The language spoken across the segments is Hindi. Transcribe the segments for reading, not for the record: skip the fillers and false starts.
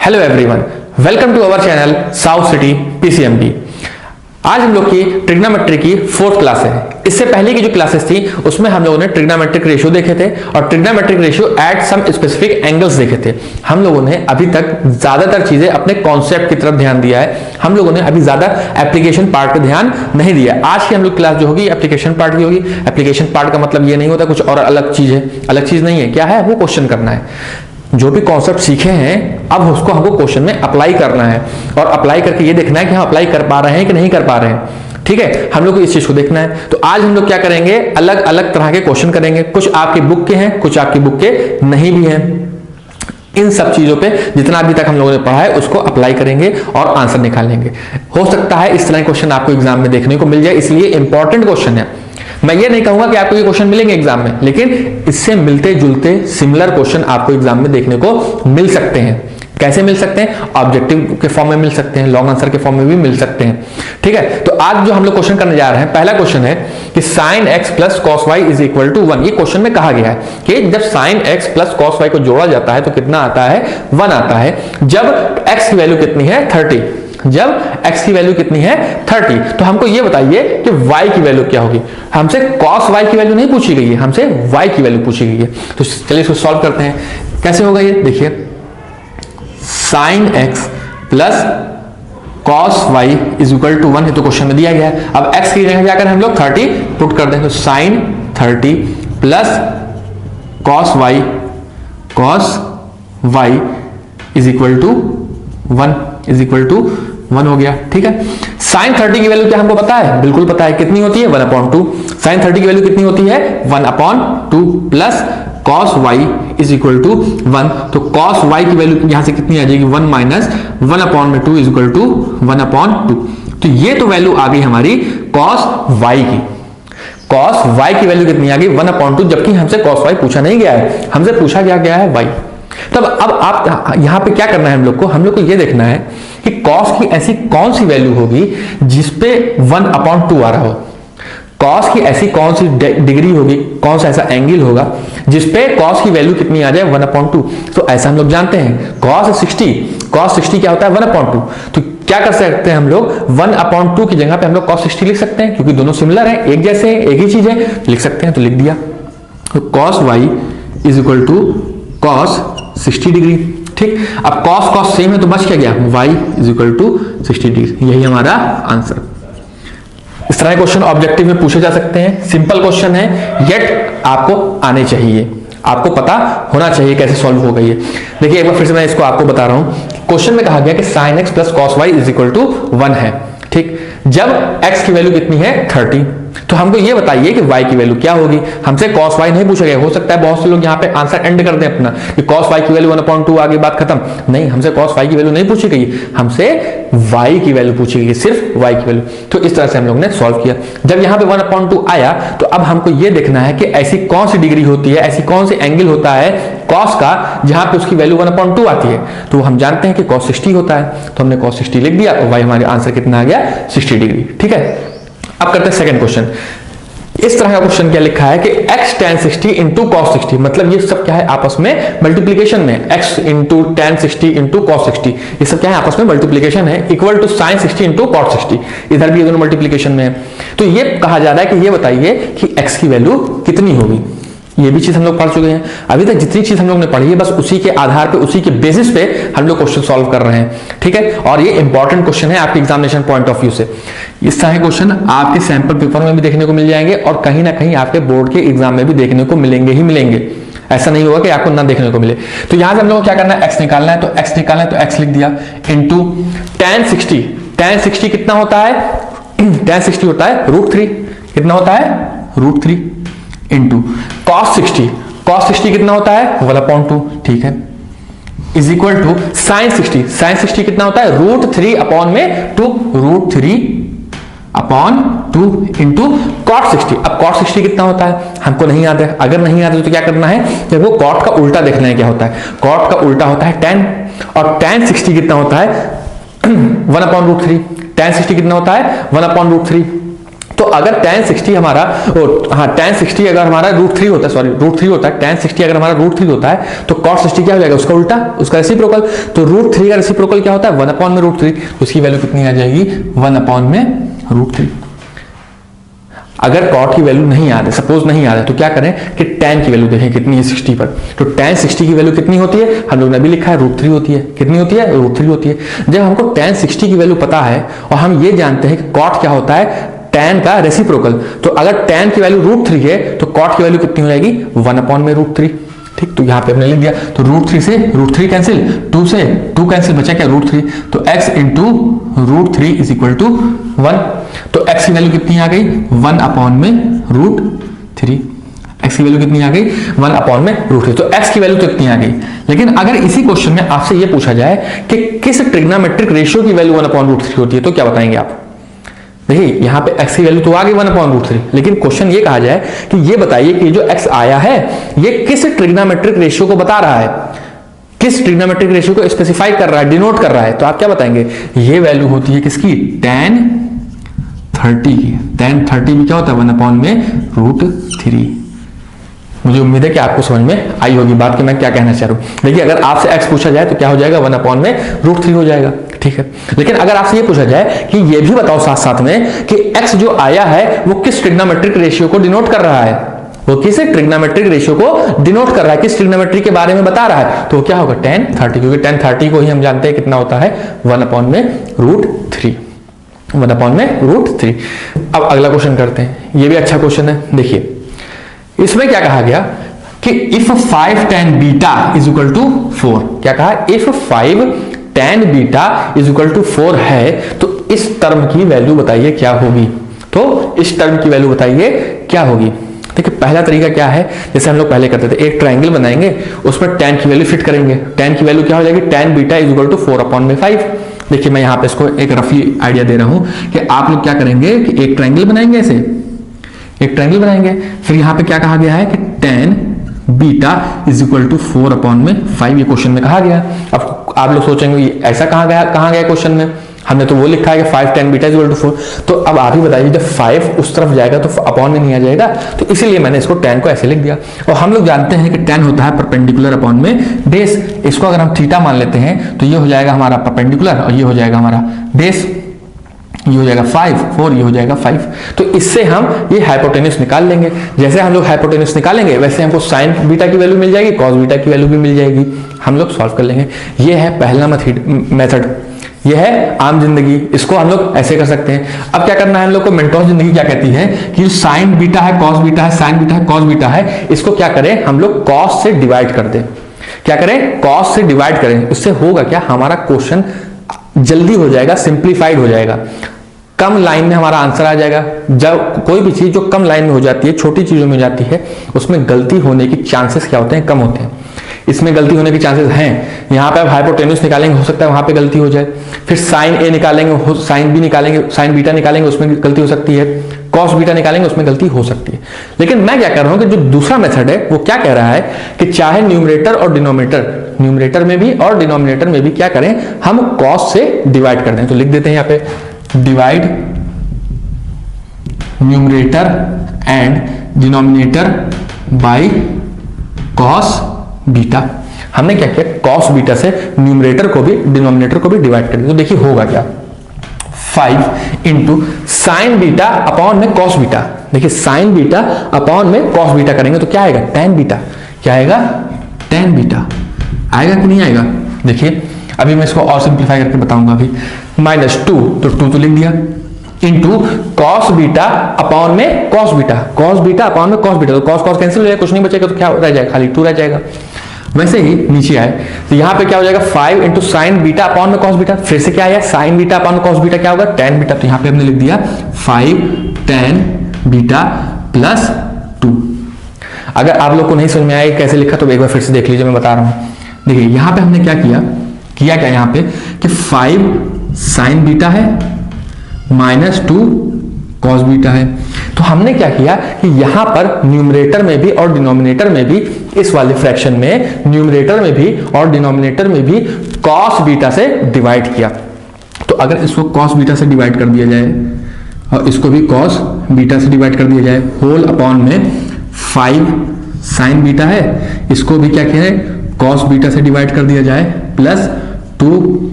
Hello everyone, welcome to our channel South City PCMB. आज हम लोग की ट्रिग्नोमेट्री की फोर्थ क्लास है। इससे पहले की जो क्लासेस थी उसमें हम लोगों ने ट्रिग्नोमेट्रिक रेशियो देखे थे और trigonometric ratio at some specific angles देखे थे। हम लोगों ने अभी तक ज्यादातर चीजें अपने कॉन्सेप्ट की तरफ ध्यान दिया है। हम लोगों ने अभी ज्यादा एप्लीकेशन पार्ट पे ध्यान नहीं दिया। आज की हम लोग क्लास जो होगी एप्लीकेशन पार्ट की होगी। एप्लीकेशन पार्ट का मतलब ये नहीं होता कुछ और अलग चीज है, अलग चीज नहीं है। क्या है वो क्वेश्चन करना है। जो भी कॉन्सेप्ट सीखे हैं अब उसको हमको क्वेश्चन में अप्लाई करना है और अप्लाई करके ये देखना है कि हम अप्लाई कर पा रहे हैं कि नहीं कर पा रहे हैं। ठीक है, हम लोग को इस चीज को देखना है। तो आज हम लोग क्या करेंगे, अलग अलग तरह के क्वेश्चन करेंगे। कुछ आपकी बुक के हैं, कुछ आपकी बुक के नहीं भी हैं। इन सब चीजों पे जितना अभी तक हम लोगों ने पढ़ा है उसको अप्लाई करेंगे और आंसर निकालेंगे। हो सकता है इस तरह क्वेश्चन आपको एग्जाम में देखने को मिल जाए, इसलिए इंपॉर्टेंट क्वेश्चन है। मैं ये नहीं कहूंगा कि आपको ये क्वेश्चन मिलेंगे एग्जाम में, लेकिन इससे मिलते जुलते सिमिलर क्वेश्चन आपको एग्जाम में देखने को मिल सकते हैं। कैसे मिल सकते हैं? ऑब्जेक्टिव के फॉर्म में मिल सकते हैं, लॉन्ग आंसर के फॉर्म में भी मिल सकते हैं। ठीक है, तो आज जो हम लोग क्वेश्चन करने जा रहे हैं, पहला क्वेश्चन है कि sin x plus cos Y is equal to 1। ये क्वेश्चन में कहा गया है कि जब sin x plus cos Y को जोड़ा जाता है तो कितना आता है? 1 आता है। जब x की वैल्यू कितनी है? 30। जब x की वैल्यू कितनी है? 30। तो हमको ये बताइए कि y की वैल्यू क्या होगी। हमसे cos y की वैल्यू नहीं पूछी गई है, हमसे y की वैल्यू पूछी गई है। तो चलिए इसको सॉल्व करते हैं। कैसे होगा ये देखिए, sin x plus cos y is equal to 1 है तो क्वेश्चन में दिया गया है। अब x की जगह जाकर हम लोग 30 पुट कर दें तो sin 30 plus cos y is equal to 1 हो गया। ठीक है, sin 30 की वैल्यू क्या हमको पता है? बिल्कुल पता है। कितनी होती है? 1/2। sin 30 की वैल्यू कितनी होती है? 1/2 plus cos y is equal to 1। तो cos y की वैल्यू यहां से कितनी आ जाएगी? 1 माइनस 1/2 इज इक्वल टू 1/2। तो ये तो वैल्यू आ गई हमारी cos y की। cos y की वैल्यू कितनी आ गई? 1/2, जबकि हमसे cos y पूछा नहीं गया है, हमसे पूछा गया है y। तब अब आप यहां पे क्या करना है हम लोग को ये देखना है कि cos की ऐसी कौन सी वैल्यू होगी जिसपे 1/2 आ रहा हो। cos की ऐसी कौन सी डिग्री होगी, कौन सा ऐसा एंगल होगा जिसपे cos की वैल्यू कितनी आ जाए? 1/2। तो ऐसा हम लोग जानते हैं cos 60 क्या होता है? 1/2। तो क्या कर सकते हैं हम लोग? 1/2 की जगह पे हम लोग cos 60 लिख सकते हैं, क्योंकि दोनों सिमिलर है, एक जैसे एक ही चीज है, लिख सकते हैं। तो लिख दिया, तो cos y is equal to cos 60 degree. ठीक, अब cos सेम है तो बच क्या गया? y is equal to 60 degree. यही हमारा आंसर। इस तरह के क्वेश्चन ऑब्जेक्टिव में पूछे जा सकते हैं। सिंपल क्वेश्चन है, येट आपको आने चाहिए, आपको पता होना चाहिए कैसे सॉल्व होगा ये। देखिए एक बार फिर से मैं इसको आपको बता रहा हूं। क्वेश्चन में कहा गया कि sin x plus cos y is equal to 1 है। ठीक, जब x की वैल्यू कितनी है? 30। तो हमको ये बताइए कि y की वैल्यू क्या होगी। हमसे cos y नहीं पूछा गया। हो सकता है बहुत से लोग यहाँ पे आंसर एंड कर दें अपना कि cos y की वैल्यू 1/2 आ गई, बात खत्म। नहीं, हमसे cos y की वैल्यू नहीं पूछी गई, हमसे y की वैल्यू पूछी गई, सिर्फ y की वैल्यू। तो इस तरह से हम लोग ने सॉल्व किया। जब यहाँ पे 1/2 आया तो अब हमको ये देखना है कि ऐसी कौन सी डिग्री होती है, ऐसी कौन सी एंगल होता है cos का जहां पे उसकी वैल्यू 1/2 आती है। तो हम जानते हैं कि cos 60 होता है, तो हमने cos 60 लिख दिया और y हमारे आंसर कितना आ गया? 60 डिग्री। ठीक है, अब करते हैं सेकंड क्वेश्चन। इस तरह का क्वेश्चन क्या लिखा है कि x tan 60 इंटू cos 60, मतलब ये सब क्या है? आपस में मल्टीप्लीकेशन में, x into tan 60 into cos 60, ये सब क्या है? आपस में मल्टीप्लीकेशन है, equal to sin 60 into cos 60। इधर भी ये दोनों मल्टीप्लीकेशन में है। तो ये कहा जा रहा है कि ये बताइए कि x की वैल्यू कितनी होगी। ये भी चीज हम लोग पढ़ चुके हैं। अभी तक जितनी चीज हम लोग ने पढ़ी है बस उसी के आधार पे, उसी के बेसिस पे हम लोग क्वेश्चन सॉल्व कर रहे हैं। ठीक है, और ये इंपॉर्टेंट क्वेश्चन है आपके एग्जामिनेशन पॉइंट ऑफ व्यू से। इस तरह के क्वेश्चन आपके सैंपल पेपर में भी देखने को मिल जाएंगे और कहीं ना कहीं आपके बोर्ड के एग्जाम में भी देखने को मिलेंगे ही मिलेंगे। ऐसा नहीं होगा कि आपको ना देखने को मिले। तो यहां से हम लोग को क्या करना है? x निकालना है। तो x निकालना है तो x लिख दिया इंटू tan 60। tan 60 कितना होता है? tan 60 होता है √3। कितना होता है? √3 इंटू cos 60। cos 60 कितना होता है? 1/2। ठीक है, is equal to sin 60। sin 60 कितना होता है? √3 अपॉन में 2, √3/2 इंटू cot 60। अब cot 60 कितना होता है? हमको नहीं याद है। अगर नहीं याद है तो क्या करना है? जब वो cot का उल्टा देखना है क्या होता है। cot का उल्टा होता है tan, और tan 60 कितना होता है? 1/√3। tan 60 कितना होता है? 1/√3। तो अगर tan 60 हमारा tan 60 अगर हमारा √3 होता है, सॉरी √3 होता है, tan 60 अगर हमारा √3 होता है तो cos 60 क्या हो जाएगा, उसका उल्टा, उसका रेसिप्रोकल। तो √3 का रेसिप्रोकल क्या होता है, 1/√3, तो उसकी वैल्यू कितनी आ जाएगी, 1/√3। अगर cot की वैल्यू नहीं आ रही, सपोज नहीं आ रहा है, तो क्या करें कि tan की वैल्यू देखें कितनी है 60 पर। तो tan 60 की वैल्यू कितनी होती है, हम लोग ने अभी लिखा है √3 होती है। कितनी होती है, √3 होती है। जब हमको tan 60 की वैल्यू पता है और हम ये जानते हैं कि cot क्या होता है, tan का रेसिप्रोकल, तो अगर tan की वैल्यू √3 है तो cot की वैल्यू कितनी हो जाएगी, 1/√3। ठीक, तो यहां पे हमने लिख दिया। तो √3 से √3 कैंसिल, 2 से 2 कैंसिल, बचा क्या, √3। तो x into √3 is equal to 1। तो x की वैल्यू कितनी आ गई, 1/√3। x की वैल्यू कितनी आ गई, 1/√3। तो x की वैल्यू तो इतनी आ गई। लेकिन अगर इसी क्वेश्चन में आपसे ये पूछा जाए कि किस ट्रिग्नोमेट्रिक रेशियो की वैल्यू 1/√3 होती है, तो क्या बताएंगे आप। देखिए यहां पे x की वैल्यू तो आ गई 1/√3, लेकिन क्वेश्चन ये कहा जाए कि ये बताइए कि जो x आया है ये किस ट्रिग्नोमेट्रिक रेशियो को बता रहा है, किस ट्रिग्नोमेट्रिक रेशियो को स्पेसिफाई कर रहा है, डिनोट कर रहा है। तो आप क्या बताएंगे, ये वैल्यू होती है किसकी, tan 30 की। tan 30 भी क्या होता है, 1/√3। मुझे उम्मीद है कि आपको समझ में आई होगी बात कि मैं क्या कहना चाह रहा हूं। देखिए अगर आपसे x पूछा जाए तो क्या हो जाएगा, 1/√3 हो जाएगा। ठीक है, लेकिन अगर आपसे ये पूछा जाए कि ये भी बताओ साथ साथ में कि x जो आया है वो किस ट्रिग्नोमेट्रिक रेशियो को डिनोट कर रहा है, वो किस ट्रिग्नोमेट्रिक रेशियो को डिनोट कर रहा है, किस ट्रिग्नोमेट्री के बारे में बता रहा है, तो क्या होगा, tan 30, क्योंकि tan 30 को ही हम जानते हैं कितना होता है, 1/√3। 1/√3। अब अगला क्वेश्चन करते हैं, ये भी अच्छा क्वेश्चन है। देखिए इसमें क्या कहा गया कि if 5 tan beta is equal to 4, क्या कहा, if 5 tan beta is equal to 4 है तो इस टर्म की वैल्यू बताइए क्या होगी। तो इस टर्म की वैल्यू बताइए क्या होगी। देखिए पहला तरीका क्या है, जैसे हम लोग पहले करते थे, एक ट्रायंगल बनाएंगे, उसमें tan की वैल्यू फिट करेंगे। tan की वैल्यू क्या हो जाएगी, tan beta is equal to 4/5। देखिए मैं यहां पे इसको एक रफली आइडिया दे रहा हूं कि आप लोग क्या करेंगे कि एक ट्रायंगल बनाएंगे, ऐसे एक ट्रायंगल बनाएंगे, फिर यहां पे क्या कहा गया है कि tan beta is equal to 4/5, ये क्वेश्चन में कहा गया। अब आप लोग सोचेंगे ऐसा कहा गया क्वेश्चन में, हमने तो वो लिखा है कि 5 tan beta is equal to 4। तो अब आप ही बताइए जब 5 उस तरफ जाएगा तो अपॉन में नहीं आ जाएगा, तो इसीलिए मैंने इसको tan को ऐसे लिख दिया। और हम लोग जानते हैं कि tan होता है परपेंडिकुलर अपॉन में बेस। इसको अगर हम थीटा मान लेते हैं तो ये हो जाएगा हमारा परपेंडिकुलर और ये हो जाएगा हमारा बेस, ये हो जाएगा 5, 4, ये हो जाएगा 5। तो इससे हम ये हाइपोटेन्यूस निकाल लेंगे। जैसे हम लोग हाइपोटेन्यूस निकालेंगे वैसे हमको साइन बीटा की वैल्यू मिल जाएगी, कॉस बीटा की वैल्यू भी मिल जाएगी, हम लोग सॉल्व कर लेंगे। ये है पहला मेथड, ये है आम जिंदगी, इसको हम लोग ऐसे कर सकते हैं। अब क्या करना है हम लोग को, मेंटोस जिंदगी क्या कहती है कि साइन बीटा है, कॉस बीटा है, साइन बीटा है, कॉस बीटा है, इसको क्या करें हम लोग कॉस से डिवाइड कर दें। क्या करें, कॉस से डिवाइड करें। उससे होगा क्या, हमारा क्वेश्चन जल्दी हो जाएगा, सिंप्लीफाइड हो जाएगा, कम लाइन में हमारा आंसर आ जाएगा। जब कोई भी चीज जो कम लाइन में हो जाती है, छोटी चीजों में हो जाती है, उसमें गलती होने की चांसेस क्या होते हैं, कम होते हैं। इसमें गलती होने के चांसेस हैं। यहाँ पे आप हाइपोटेन्यूस निकालेंगे, हो सकता है वहां पे गलती हो जाए। फिर साइन ए निकालेंगे, साइन बी निकालेंगे, साइन बीटा निकालेंगे, उसमें गलती हो सकती है। कॉस बीटा निकालेंगे, उसमें गलती हो सकती है। लेकिन मैं क्या कर रहा हूं कि जो दूसरा मेथड है वो क्या कह रहा है कि चाहे न्यूमरेटर और डिनोमिनेटर, न्यूमरेटर में भी और डिनोमिनेटर में भी क्या करें, हम कॉस से डिवाइड कर दें। तो लिख देते हैं यहाँ पे divide numerator and denominator by cos beta. हमने क्या किया, कॉस बीटा से न्यूमरेटर को भी डिनोमिनेटर को भी डिवाइड कर दिया। तो देखिए होगा क्या, 5 इंटू साइन बीटा अपॉन में कॉस बीटा। देखिए साइन बीटा अपॉन में कॉस बीटा करेंगे तो क्या आएगा, tan बीटा। क्या आएगा, tan बीटा आएगा कि नहीं आएगा। देखिए अभी मैं इसको और सिंप्लीफाई करके बताऊंगा। अभी -2, तो 2 तो लिख दिया, इंटू कॉस बीटा अपॉन में cos beta, cos beta upon में कॉस बीटा, तो कॉस कॉस कैंसिल हो जाएगा, कुछ नहीं बचेगा, तो क्या रह जाएगा, खाली 2 रह जाएगा। वैसे ही नीचे आए तो यहां पे क्या हो जाएगा, 5 इंटू साइन बीटा अपॉन में कॉस बीटा। फिर से क्या आया, साइन बीटा अपॉन में कॉस बीटा, क्या होगा, tan बीटा। तो यहां पे हमने लिख दिया 5 tan बीटा प्लस 2। अगर आप लोग को नहीं समझ में आया कैसे लिखा तो एक बार फिर से देख लीजिए, मैं बता रहा हूं। देखिए यहां पे हमने क्या किया क्या यहां पे कि 5 साइन बीटा है -2 कॉस बीटा है। तो हमने क्या किया कि यहां पर न्यूमरेटर में भी और डिनोमिनेटर में भी, इस वाले फ्रैक्शन में न्यूमरेटर में भी और डिनोमिनेटर में भी कॉस बीटा से डिवाइड किया। तो अगर इसको कॉस बीटा से डिवाइड कर दिया जाए और इसको भी कॉस बीटा से डिवाइड कर दिया जाए, होल अपॉन में 5 साइन बीटा है, इसको भी क्या किया है कॉस बीटा से डिवाइड कर दिया जाए, प्लस 2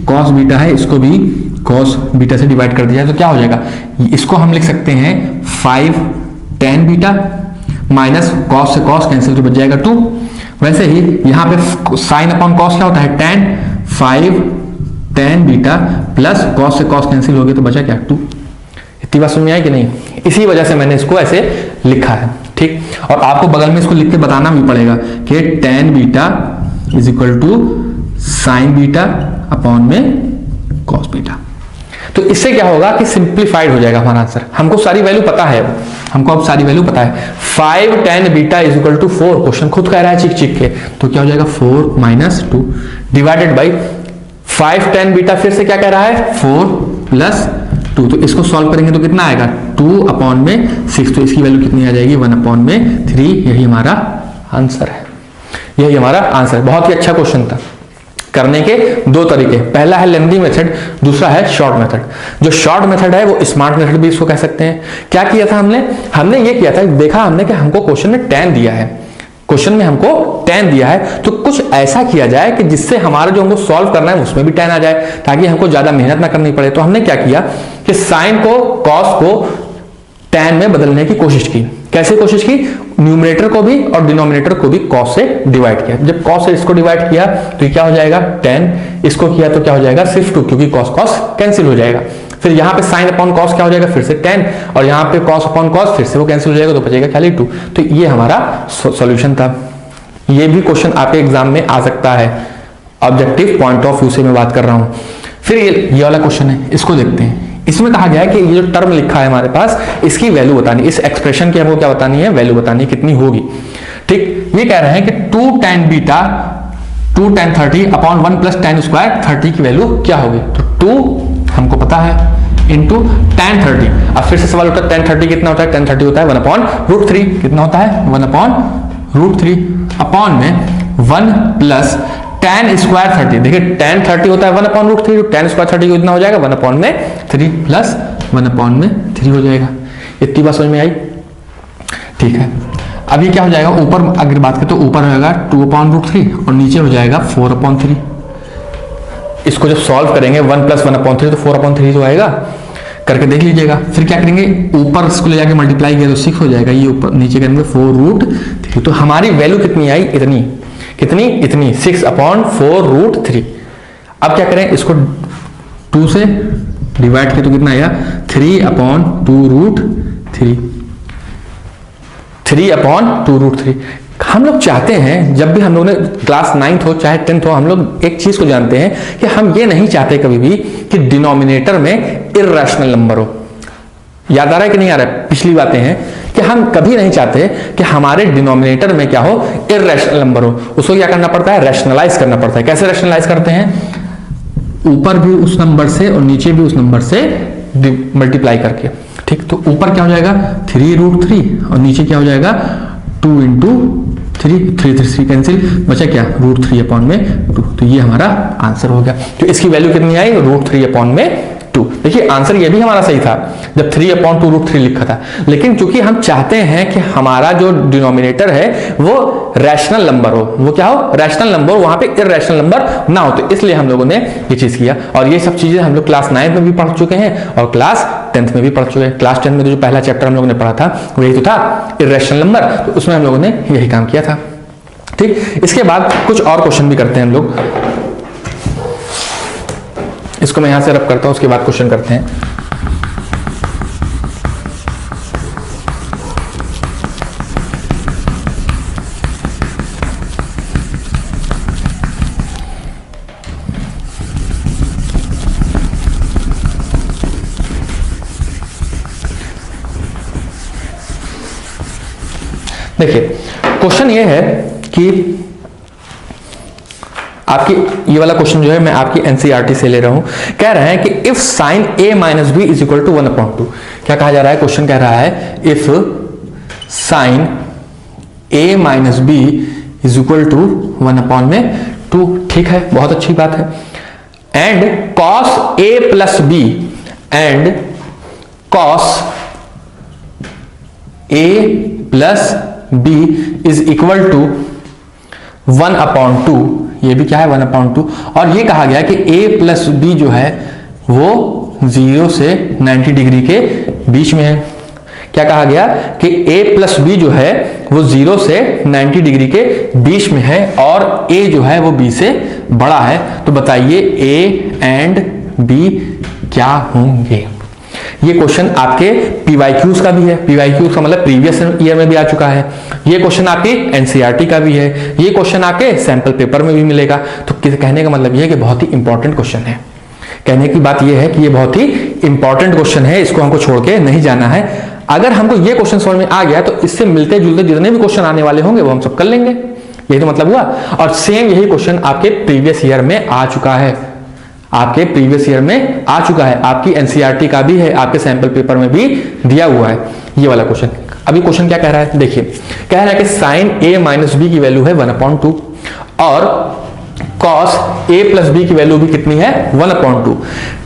कॉस बीटा है, इसको भी कॉस बीटा से डिवाइड कर दिया जाए। तो क्या हो जाएगा, इसको हम लिख सकते हैं 5 tan बीटा माइनस कॉस से कॉस कैंसिल तो बच जाएगा 2। वैसे ही यहां पे साइन अपॉन कॉस क्या होता है tan, 5 tan beta plus cos से कॉस कैंसिल हो गया तो बचा क्या 2। इतनी बात समझ में आई कि नहीं, इसी वजह से मैंने इसको ऐसे लिखा है, ठीक। और आपको बगल में इसको लिख के बताना भी पड़ेगा कि tan beta is equal to sine beta upon में कॉस बीटा। तो इससे क्या होगा कि सिंप्लीफाइड हो जाएगा हमारा आंसर। हमको सारी वैल्यू पता है, हमको अब सारी वैल्यू पता है। 5 tan beta is equal to 4, question खुद कह रहा है चिक चिक के, तो क्या हो जाएगा 4 minus 2 divided by 5 tan beta फिर से क्या कह रहा है 4 प्लस 2। तो इसको सॉल्व करेंगे तो कितना आएगा 2 अपॉन में 6, तो इसकी वैल्यू कितनी आ जाएगी 1 अपॉन में 3। यही हमारा आंसर है, यही हमारा आंसर। बहुत ही अच्छा क्वेश्चन था। करने के दो तरीके, पहला है लेंथी मेथड, दूसरा है शॉर्ट मेथड। जो शॉर्ट मेथड है वो स्मार्ट मेथड भी इसको कह सकते हैं। क्या किया था हमने ये किया था, देखा हमने कि हमको क्वेश्चन में tan दिया है, क्वेश्चन में हमको tan दिया है, तो कुछ ऐसा किया जाए कि जिससे हमारा जो हमको सॉल्व करना है उसमें भी tan आ जाए, ताकि हमको ज्यादा मेहनत ना करनी पड़े। तो हमने क्या किया कि साइन को कॉस को tan में बदलने की कोशिश की। कैसे कोशिश की, न्यूमरेटर को भी और डिनोमिनेटर को भी cos से डिवाइड किया। जब cos से इसको डिवाइड किया तो क्या हो जाएगा tan, इसको किया तो क्या हो जाएगा सिर्फ 2, क्योंकि cos cos कैंसिल हो जाएगा। फिर यहाँ पे sin अपॉन cos क्या हो जाएगा फिर से tan, और यहाँ पे cos अपॉन cos फिर से वो कैंसिल हो जाएगा तो बचेगा खाली 2। तो ये हमारा सॉल्यूशन था। ये भी क्वेश्चन आपके एग्जाम में आ सकता है, ऑब्जेक्टिव पॉइंट ऑफ व्यू से मैं बात कर रहा हूं। फिर ये वाला क्वेश्चन है, इसको देखते हैं। इसमें कहा गया है कि ये जो टर्म लिखा है हमारे पास, इसकी वैल्यू बतानी, इस एक्सप्रेशन की हमको क्या बतानी है, वैल्यू बतानी, कितनी होगी। ठीक, ये कह रहे हैं कि 2 tan beta 2 tan 30 upon 1 plus tan square 30 की वैल्यू क्या होगी। तो 2 हमको पता है इंटू tan 30। अब फिर से सवाल उठा है tan 30 कितना होता है, tan 30 होता है 1 अपॉन रूट 3। कितना होता है 1 अपॉन रूट 3 अपॉन में 1 प्लस tan स्क्वायर 30। देखिए tan 30 होता है 1 अपॉन रूट 3, tan स्क्वायर 30 कितना हो जाएगा 1 अपॉन में 3 प्लस 1 अपॉन में 3 हो जाएगा। इतनी बात समझ में आई, ठीक है। अब ये क्या हो जाएगा, ऊपर अगर बात करें तो ऊपर होगा 2 अपॉन रूट 3 और नीचे हो जाएगा 4 अपॉन 3। इसको जब सॉल्व करेंगे 1 प्लस 1 अपॉन 3 तो 4 अपॉन 3 तो आएगा, करके देख लीजिएगा। फिर क्या करेंगे, ऊपर इसको ले जाके मल्टीप्लाई किया तो 6 हो जाएगा, ये ऊपर नीचे करेंगे 4 रूट 3। तो हमारी वैल्यू कितनी आई, इतनी, कितनी इतनी 6 अपॉन 4 रूट 3। अब क्या करें, इसको 2 से डिवाइड किया तो कितना आया 3 अपॉन 2 रूट 3, 3 अपॉन 2 रूट 3। हम लोग चाहते हैं, जब भी हम लोग ने क्लास 9th हो चाहे 10th हो, हम लोग एक चीज को जानते हैं कि हम ये नहीं चाहते कभी भी कि डिनोमिनेटर में इर्रेशनल नंबर हो। याद आ रहा है कि नहीं आ रहा है, पिछली बातें हैं कि हम कभी नहीं चाहते कि हमारे डिनोमिनेटर में क्या हो, इर्रेशनल नंबर हो। उसको क्या करना पड़ता है, रैशनलाइज करना पड़ता है। कैसे रैशनलाइज करते हैं, ऊपर भी उस नंबर से और नीचे भी उस नंबर से मल्टीप्लाई करके। ठीक, तो ऊपर क्या हो जाएगा 3 रूट 3 और नीचे क्या हो जाएगा 2 इंटू 3 कैंसिल, बचा क्या रूट 3 अपॉन में 2। तो ये हमारा आंसर हो गया। तो इसकी वैल्यू कितनी आई, रूट 3 अपॉन में 2। देखिए आंसर ये भी हमारा सही था जब 3 अपॉन 2 रूट 3 लिखा था, लेकिन चूंकि हम चाहते हैं कि हमारा जो डिनोमिनेटर है वो रैशनल नंबर हो, वो क्या हो, रैशनल नंबर हो, वहां पे इर्रेशनल नंबर ना हो, तो इसलिए हम लोगों ने ये चीज किया। और ये सब चीजें हम लोग क्लास 9 में भी पढ़ चुके हैं और क्लास 10th में भी पढ़ चुके हैं। क्लास 10 में जो पहला चैप्टर हम लोगों ने पढ़ा था वो यही तो था, इर्रेशनल नंबर, तो उसमें हम लोगों ने यही काम किया था। ठीक, इसके बाद कुछ और क्वेश्चन भी करते हैं हम लोग। इसको मैं यहां से रब करता हूं, उसके बाद क्वेश्चन करते हैं। देखिए क्वेश्चन ये है कि आपकी ये वाला क्वेश्चन जो है मैं आपकी एनसीईआरटी से ले रहा हूं। कह रहे हैं कि if sine a minus B is equal to 1 upon 2। क्या कहा जा रहा है, क्वेश्चन कह रहा है if sine a minus B is equal to 1 upon में 2। ठीक है, बहुत अच्छी बात है। And cos a plus b and cos a plus b is equal to 1/2, ये भी क्या है 1/2, और ये कहा गया कि a प्लस बी जो है वो 0 से 90 डिग्री के बीच में है। क्या कहा गया कि a प्लस बी जो है वो 0 से 90 डिग्री के बीच में है और a जो है वो b से बड़ा है। तो बताइए a एंड b क्या होंगे। ये क्वेश्चन आपके पीवाईक्यूज का भी है, पीवाईक्यूज का मतलब प्रीवियस ईयर में भी आ चुका है। ये क्वेश्चन आपके एनसीईआरटी का भी है, ये क्वेश्चन आपके सैंपल पेपर में भी मिलेगा। तो कहने का मतलब ये है कि बहुत ही इंपॉर्टेंट क्वेश्चन है। कहने की बात ये है कि ये बहुत ही इंपॉर्टेंट क्वेश्चन है, इसको हमको छोड़ के नहीं जाना है। अगर हमको ये क्वेश्चन समझ में आ गया तो इससे मिलते जुलते जितने भी क्वेश्चन आने वाले होंगे वो हम सब कर लेंगे। यही तो मतलब हुआ। और सेम यही क्वेश्चन आपके प्रीवियस ईयर में आ चुका है, आपके प्रीवियस ईयर में आ चुका है, आपकी एनसीईआरटी का भी है, आपके सैंपल पेपर में भी दिया हुआ है ये वाला क्वेश्चन। अभी क्वेश्चन क्या कह रहा है, देखिए कह रहा है कि साइन a माइनस बी की वैल्यू है 1/2 और कॉस a प्लस बी की वैल्यू भी कितनी है 1/2।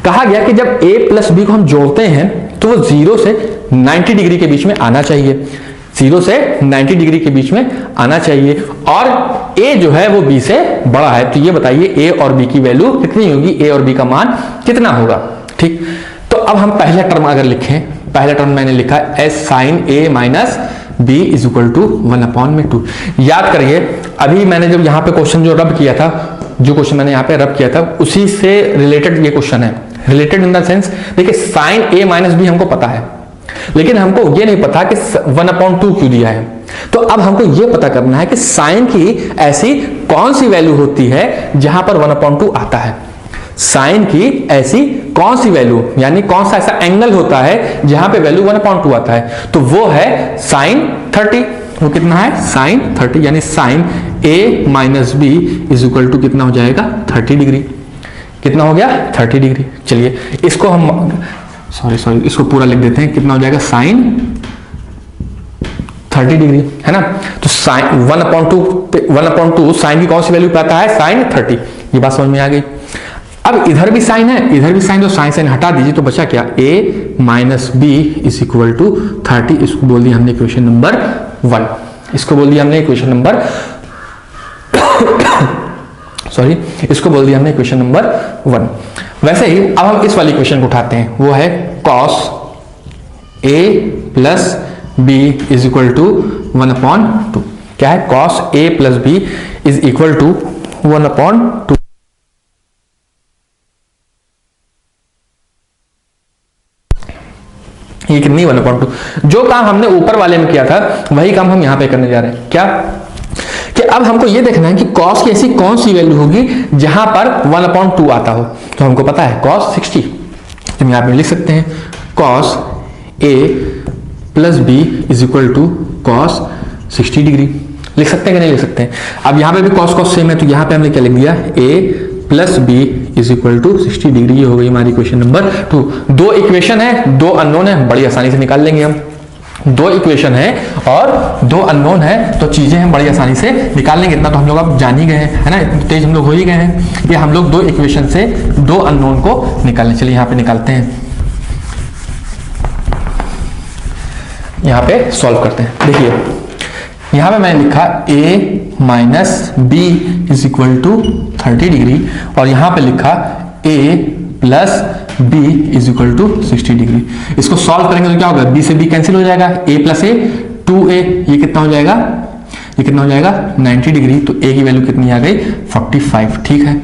कहा गया कि जब a प्लस बी को हम जोड़ते हैं तो वो 0 से 90 डिग्री के बीच में आना चाहिए, 0 से 90 डिग्री के बीच में आना चाहिए और a जो है वो b से बड़ा है। तो ये बताइए a और b की वैल्यू कितनी होगी, a और b का मान कितना होगा। ठीक, तो अब हम पहला टर्म अगर लिखें, पहला टर्म मैंने लिखा एस sine a minus B is equal to 1/2। याद करिए अभी मैंने जब यहाँ पे क्वेश्चन जो रब किया था, जो क्वेश्चन मैंने यहाँ पे रब किया था उसी से रिलेटेड ये क्वेश्चन है। रिलेटेड इन द सेंस देखिए साइन a माइनस बी हमको पता है लेकिन हमको ये नहीं पता कि 1/2 क्यों दिया है। तो अब हमको ये पता करना है कि साइन की ऐसी कौन सी वैल्यू होती है जहां पर 1/2 आता है। साइन की ऐसी कौन सी वैल्यू यानी कौन सा ऐसा एंगल होता है जहां पे वैल्यू 1/2 आता है, तो वो है साइन 30। वो कितना है साइन 30, यानी sine a minus B is equal to कितना हो जाएगा 30 डिग्री। कितना हो गया 30 डिग्री। चलिए इसको हम सॉरी इसको पूरा लिख देते हैं, कितना हो जाएगा साइन 30 डिग्री, है ना। तो साइन 1/2 साइन की कौन सी वैल्यू पे आता है साइन 30। ये बात समझ में आ गई। अब इधर भी साइन है, इधर भी साइन, तो साइन साइन हटा दीजिए तो बचा क्या a minus B is equal to 30। इसको बोल दिया हमने इक्वेशन नंबर 1। इसको बोल दिया हमने इक्वेशन नंबर सॉरी इसको बोल दिया हमने इक्वेशन नंबर 1। वैसे ही अब हम इस वाली इक्वेशन को उठाते हैं, वो है cos a plus b is equal to 1/2। क्या है cos a plus b is equal to 1/2। ये कितनी 1/2। जो काम हमने ऊपर वाले में किया था वही काम हम यहां पे करने जा रहे हैं। क्या कि अब हमको ये देखना है कि cos की ऐसी कौन सी वैल्यू होगी जहां पर 1/2 आता हो। तो हमको पता है cos 60, तो हम यहां पे लिख सकते हैं cos a plus b is equal to cos 60 degree. लिख सकते हैं कि नहीं लिख सकते हैं। अब यहां पे भी cos सेम है तो यहां पे हमने क्या लिख दिया a plus b is equal to 60 degree. ये हो गई हमारी इक्वेशन नंबर 2। दो इक्वेशन है, दो अननोन है, बड़ी आसानी से निकाल लेंगे हम। दो इक्वेशन है और दो अननोन है तो चीजें हम बड़ी आसानी से निकाल लेंगे। इतना तो हम लोग अब जान ही गए हैं, है ना, इतने तेज हम लोग हो ही गए हैं कि हम लोग दो इक्वेशन से दो अननोन को निकालने। चलिए यहाँ पे निकालते हैं, यहाँ पे सॉल्व करते हैं। देखिए यहाँ पे मैंने लिखा a minus B is equal to 30 degree और यहाँ पे लिखा a plus b is equal to 60 degree. इसको सॉल्व करेंगे तो क्या होगा, b से b कैंसिल हो जाएगा, a प्लस a 2a, ये कितना हो जाएगा, ये कितना हो जाएगा 90 डिग्री। तो a की वैल्यू कितनी आ गई 45। ठीक है,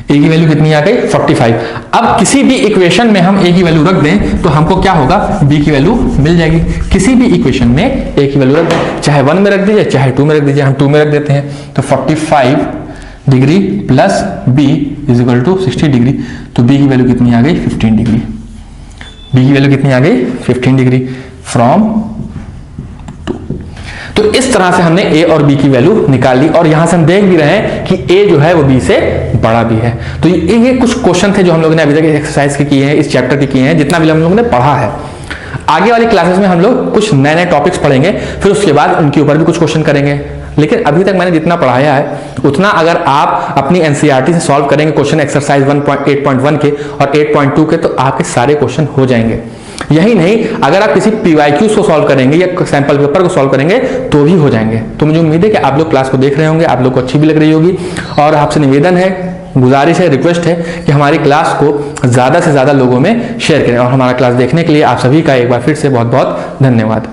a की वैल्यू कितनी आ गई 45। अब किसी भी इक्वेशन में हम a की वैल्यू रख दें तो हमको क्या होगा b की वैल्यू मिल जाएगी। किसी भी इक्वेशन में a की वैल्यू रख दें, चाहे 1 में रख दीजिए चाहे 2 में रख दीजिए। हम 2 में रख देते हैं तो 45 degree plus b is equal to 60 degree. तो b की वैल्यू कितनी आ गई 15 डिग्री। b की वैल्यू कितनी आ गई 15 डिग्री फ्रॉम 2। तो इस तरह से हमने a और b की वैल्यू निकाल ली और यहां से हम देख भी रहे हैं कि a जो है वो b से बड़ा भी है। तो ये कुछ क्वेश्चन थे जो हम लोगों ने अभी तक एक्सरसाइज के किए हैं, इस चैप्टर के किए हैं, जितना भी हम लोगों ने पढ़ा है। आगे वाली क्लासेस में हम लोग कुछ नए नए टॉपिक्स पढ़ेंगे, फिर उसके बाद उनके ऊपर भी कुछ क्वेश्चन करेंगे। लेकिन अभी तक मैंने जितना पढ़ाया है उतना अगर आप अपनी एनसीईआरटी से सॉल्व करेंगे क्वेश्चन एक्सरसाइज 8.1 के और 8.2 के तो आपके सारे क्वेश्चन हो जाएंगे। यही नहीं, अगर आप किसी PYQs को सॉल्व करेंगे या सैंपल पेपर को सॉल्व करेंगे तो भी हो जाएंगे। तो मुझे उम्मीद है कि आप लोग क्लास को देख रहे होंगे, आप लोग को अच्छी भी लग रही होगी, और आपसे निवेदन है, गुजारिश है, रिक्वेस्ट है कि हमारी क्लास को ज़्यादा से ज़्यादा लोगों में शेयर करें। और हमारा क्लास देखने के लिए आप सभी का एक बार फिर से बहुत बहुत धन्यवाद।